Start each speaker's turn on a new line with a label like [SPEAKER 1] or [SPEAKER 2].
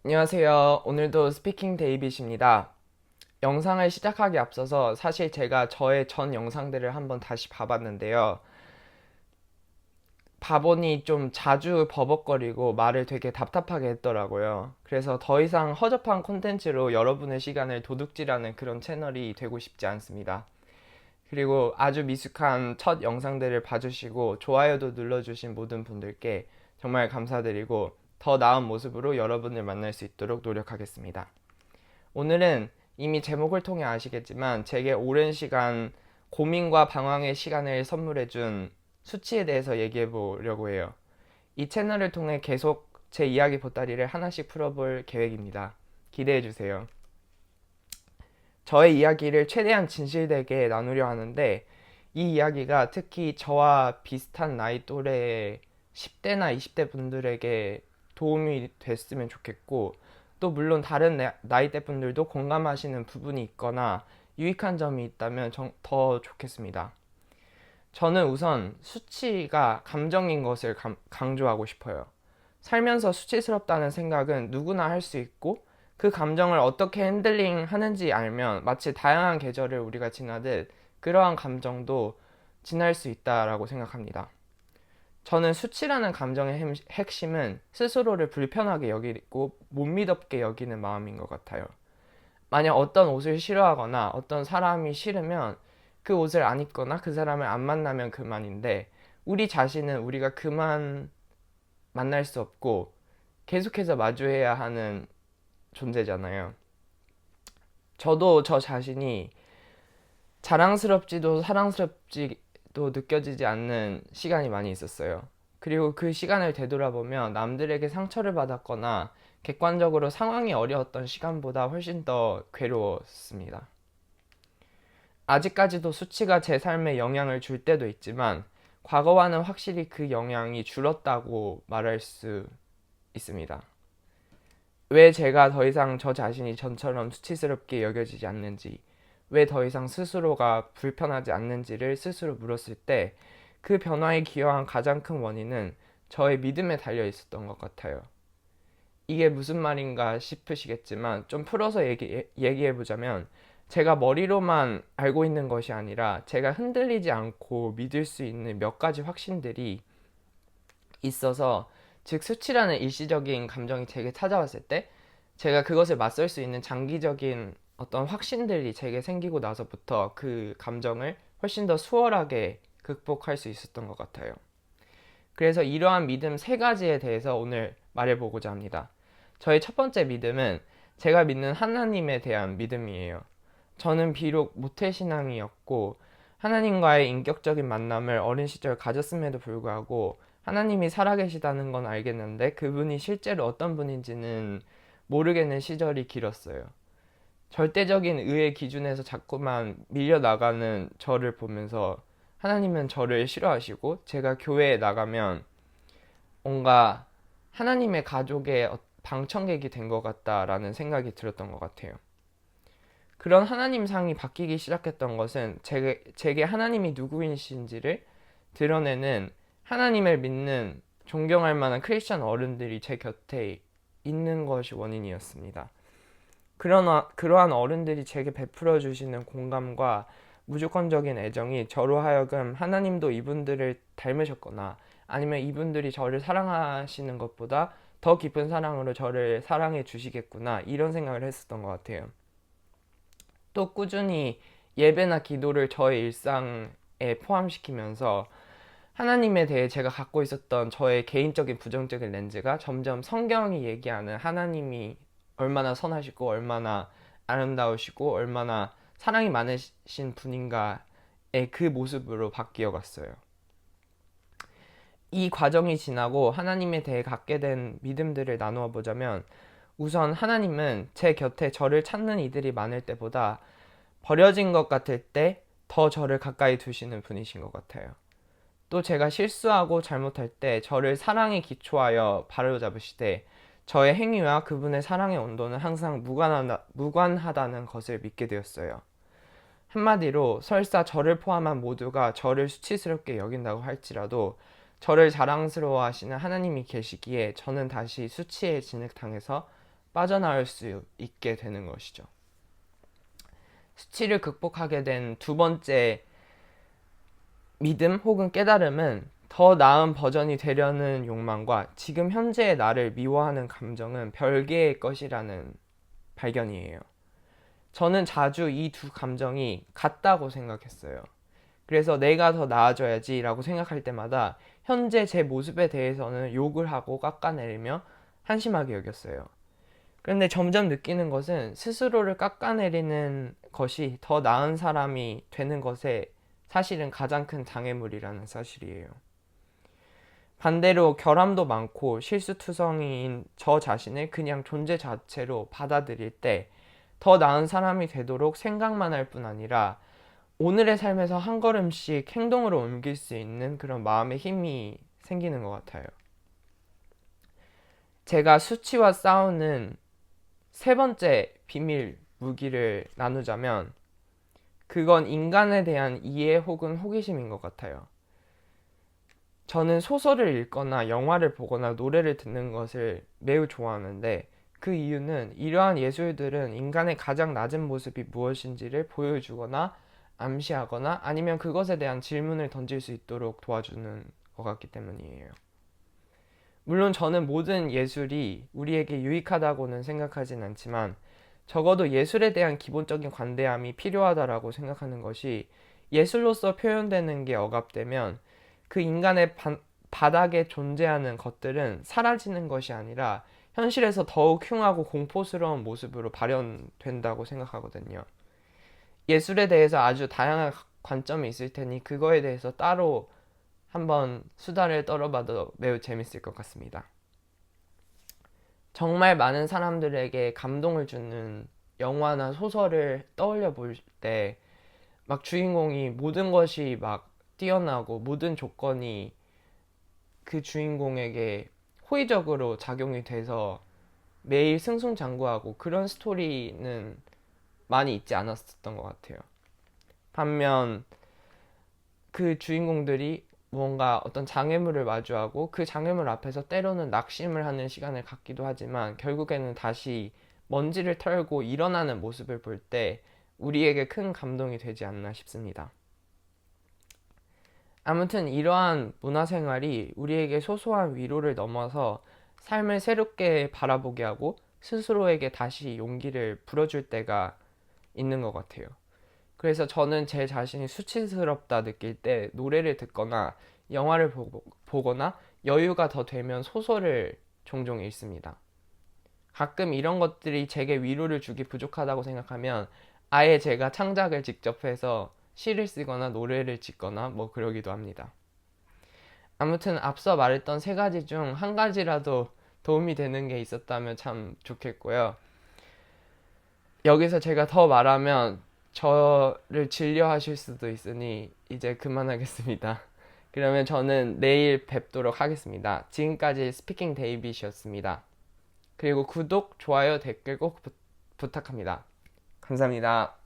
[SPEAKER 1] 안녕하세요. 오늘도 스피킹 데이빗입니다. 영상을 시작하기 앞서서 사실 제가 저의 전 영상들을 한번 다시 봐봤는데요. 봐보니 좀 자주 버벅거리고 말을 되게 답답하게 했더라고요. 그래서 더 이상 허접한 콘텐츠로 여러분의 시간을 도둑질하는 그런 채널이 되고 싶지 않습니다. 그리고 아주 미숙한 첫 영상들을 봐주시고 좋아요도 눌러주신 모든 분들께 정말 감사드리고 더 나은 모습으로 여러분을 만날 수 있도록 노력하겠습니다. 오늘은 이미 제목을 통해 아시겠지만 제게 오랜 시간 고민과 방황의 시간을 선물해준 수치에 대해서 얘기해 보려고 해요. 이 채널을 통해 계속 제 이야기 보따리를 하나씩 풀어볼 계획입니다. 기대해 주세요. 저의 이야기를 최대한 진실되게 나누려 하는데 이 이야기가 특히 저와 비슷한 나이 또래의 10대나 20대 분들에게 도움이 됐으면 좋겠고, 또 물론 다른 나이대 분들도 공감하시는 부분이 있거나 유익한 점이 있다면 더 좋겠습니다. 저는 우선 수치가 감정인 것을 강조하고 싶어요. 살면서 수치스럽다는 생각은 누구나 할 수 있고, 그 감정을 어떻게 핸들링 하는지 알면 마치 다양한 계절을 우리가 지나듯 그러한 감정도 지날 수 있다라고 생각합니다. 저는 수치라는 감정의 핵심은 스스로를 불편하게 여기고 못 믿었게 여기는 마음인 것 같아요. 만약 어떤 옷을 싫어하거나 어떤 사람이 싫으면 그 옷을 안 입거나 그 사람을 안 만나면 그만인데, 우리 자신은 우리가 그만 만날 수 없고 계속해서 마주해야 하는 존재잖아요. 저도 저 자신이 자랑스럽지도 사랑스럽지도 느껴지지 않는 시간이 많이 있었어요. 그리고 그 시간을 되돌아보면 남들에게 상처를 받았거나 객관적으로 상황이 어려웠던 시간보다 훨씬 더 괴로웠습니다. 아직까지도 수치가 제 삶에 영향을 줄 때도 있지만 과거와는 확실히 그 영향이 줄었다고 말할 수 있습니다. 왜 제가 더 이상 저 자신이 전처럼 수치스럽게 여겨지지 않는지, 왜 더 이상 스스로가 불편하지 않는지를 스스로 물었을 때 그 변화에 기여한 가장 큰 원인은 저의 믿음에 달려 있었던 것 같아요. 이게 무슨 말인가 싶으시겠지만 좀 풀어서 얘기해보자면, 제가 머리로만 알고 있는 것이 아니라 제가 흔들리지 않고 믿을 수 있는 몇 가지 확신들이 있어서, 즉 수치라는 일시적인 감정이 제게 찾아왔을 때 제가 그것을 맞설 수 있는 장기적인 어떤 확신들이 제게 생기고 나서부터 그 감정을 훨씬 더 수월하게 극복할 수 있었던 것 같아요. 그래서 이러한 믿음 세 가지에 대해서 오늘 말해보고자 합니다. 저의 첫 번째 믿음은 제가 믿는 하나님에 대한 믿음이에요. 저는 비록 모태신앙이었고 하나님과의 인격적인 만남을 어린 시절 가졌음에도 불구하고 하나님이 살아계시다는 건 알겠는데 그분이 실제로 어떤 분인지는 모르겠는 시절이 길었어요. 절대적인 의의 기준에서 자꾸만 밀려나가는 저를 보면서 하나님은 저를 싫어하시고, 제가 교회에 나가면 뭔가 하나님의 가족의 방청객이 된 것 같다라는 생각이 들었던 것 같아요. 그런 하나님상이 바뀌기 시작했던 것은 제게 하나님이 누구이신지를 드러내는, 하나님을 믿는 존경할 만한 크리스천 어른들이 제 곁에 있는 것이 원인이었습니다. 그러한 어른들이 제게 베풀어 주시는 공감과 무조건적인 애정이 저로 하여금 하나님도 이분들을 닮으셨거나 아니면 이분들이 저를 사랑하시는 것보다 더 깊은 사랑으로 저를 사랑해 주시겠구나, 이런 생각을 했었던 것 같아요. 또 꾸준히 예배나 기도를 저의 일상에 포함시키면서 하나님에 대해 제가 갖고 있었던 저의 개인적인 부정적인 렌즈가 점점 성경이 얘기하는 하나님이 얼마나 선하시고 얼마나 아름다우시고 얼마나 사랑이 많으신 분인가의 그 모습으로 바뀌어 갔어요. 이 과정이 지나고 하나님에 대해 갖게 된 믿음들을 나누어 보자면, 우선 하나님은 제 곁에 저를 찾는 이들이 많을 때보다 버려진 것 같을 때 더 저를 가까이 두시는 분이신 것 같아요. 또 제가 실수하고 잘못할 때 저를 사랑에 기초하여 바로잡으시되 저의 행위와 그분의 사랑의 온도는 항상 무관하다는 것을 믿게 되었어요. 한마디로 설사 저를 포함한 모두가 저를 수치스럽게 여긴다고 할지라도 저를 자랑스러워하시는 하나님이 계시기에 저는 다시 수치의 진흙탕에서 빠져나올 수 있게 되는 것이죠. 수치를 극복하게 된 두 번째 믿음 혹은 깨달음은 더 나은 버전이 되려는 욕망과 지금 현재의 나를 미워하는 감정은 별개의 것이라는 발견이에요. 저는 자주 이 두 감정이 같다고 생각했어요. 그래서 내가 더 나아져야지 라고 생각할 때마다 현재 제 모습에 대해서는 욕을 하고 깎아내리며 한심하게 여겼어요. 그런데 점점 느끼는 것은 스스로를 깎아내리는 것이 더 나은 사람이 되는 것에 사실은 가장 큰 장애물이라는 사실이에요. 반대로 결함도 많고 실수투성이인 저 자신을 그냥 존재 자체로 받아들일 때 더 나은 사람이 되도록 생각만 할 뿐 아니라 오늘의 삶에서 한 걸음씩 행동으로 옮길 수 있는 그런 마음의 힘이 생기는 것 같아요. 제가 수치와 싸우는 세 번째 비밀 무기를 나누자면 그건 인간에 대한 이해 혹은 호기심인 것 같아요. 저는 소설을 읽거나 영화를 보거나 노래를 듣는 것을 매우 좋아하는데 그 이유는 이러한 예술들은 인간의 가장 낮은 모습이 무엇인지를 보여주거나 암시하거나 아니면 그것에 대한 질문을 던질 수 있도록 도와주는 것 같기 때문이에요. 물론 저는 모든 예술이 우리에게 유익하다고는 생각하진 않지만 적어도 예술에 대한 기본적인 관대함이 필요하다라고 생각하는 것이 예술로서 표현되는 게 억압되면 그 인간의 바닥에 존재하는 것들은 사라지는 것이 아니라 현실에서 더욱 흉하고 공포스러운 모습으로 발현된다고 생각하거든요. 예술에 대해서 아주 다양한 관점이 있을 테니 그거에 대해서 따로 한번 수다를 떨어봐도 매우 재밌을 것 같습니다. 정말 많은 사람들에게 감동을 주는 영화나 소설을 떠올려 볼 때 막 주인공이 모든 것이 막 뛰어나고 모든 조건이 그 주인공에게 호의적으로 작용이 돼서 매일 승승장구하고 그런 스토리는 많이 있지 않았었던 것 같아요. 반면 그 주인공들이 뭔가 어떤 장애물을 마주하고 그 장애물 앞에서 때로는 낙심을 하는 시간을 갖기도 하지만 결국에는 다시 먼지를 털고 일어나는 모습을 볼 때 우리에게 큰 감동이 되지 않나 싶습니다. 아무튼 이러한 문화생활이 우리에게 소소한 위로를 넘어서 삶을 새롭게 바라보게 하고 스스로에게 다시 용기를 불어줄 때가 있는 것 같아요. 그래서 저는 제 자신이 수치스럽다 느낄 때 노래를 듣거나 영화를 보거나 여유가 더 되면 소설을 종종 읽습니다. 가끔 이런 것들이 제게 위로를 주기 부족하다고 생각하면 아예 제가 창작을 직접 해서 시를 쓰거나 노래를 짓거나 뭐 그러기도 합니다. 아무튼 앞서 말했던 세 가지 중 한 가지라도 도움이 되는 게 있었다면 참 좋겠고요. 여기서 제가 더 말하면 저를 진료하실 수도 있으니 이제 그만하겠습니다. 그러면 저는 내일 뵙도록 하겠습니다. 지금까지 스피킹 데이빗이었습니다. 그리고 구독, 좋아요, 댓글 꼭 부탁합니다. 감사합니다.